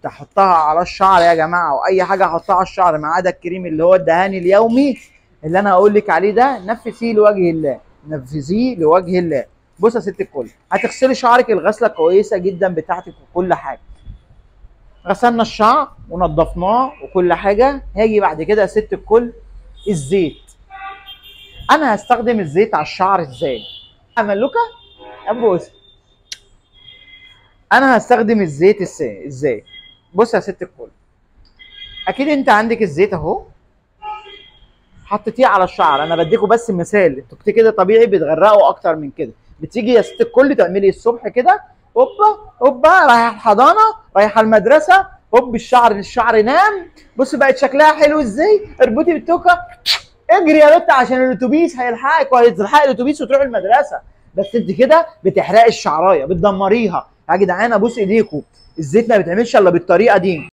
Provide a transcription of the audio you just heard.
تحطها على الشعر يا جماعه، واي حاجه احطها على الشعر ما عدا الكريم اللي هو الدهان اليومي اللي انا هقول لك عليه ده، نفذيه لوجه الله، نفذيه لوجه الله. بص يا ست الكل، هتغسلي شعرك الغسله كويسه جدا بتاعتك وكل حاجه. غسلنا الشعر ونضفناه وكل حاجه، هاجي بعد كده يا ست الكل الزيت. انا هستخدم الزيت على الشعر ازاي؟ ملوكه ابوس. انا هستخدم الزيت ازاي؟ بص يا ست الكل، اكيد انت عندك الزيت اهو، حطيتيه على الشعر. انا بديكوا بس مثال، انتوا كده طبيعي بتغرقوا اكتر من كده. بتيجي يا ست الكل تعملي الصبح كده، هوبا هوبا، رايحه الحضانه، رايحه المدرسه، هوب الشعر نام. بص بقت شكلها حلو ازاي، اربطي بالتوكه، اجري يا بنت عشان الاتوبيس هيلحقك، وهتلحقي الاتوبيس وتروحي المدرسه. بس انت كده بتحرقي الشعرايه، بتدمريها. يا جدعان ابوس ايديكم، الزيت ما بيتعملش الا بالطريقه دي.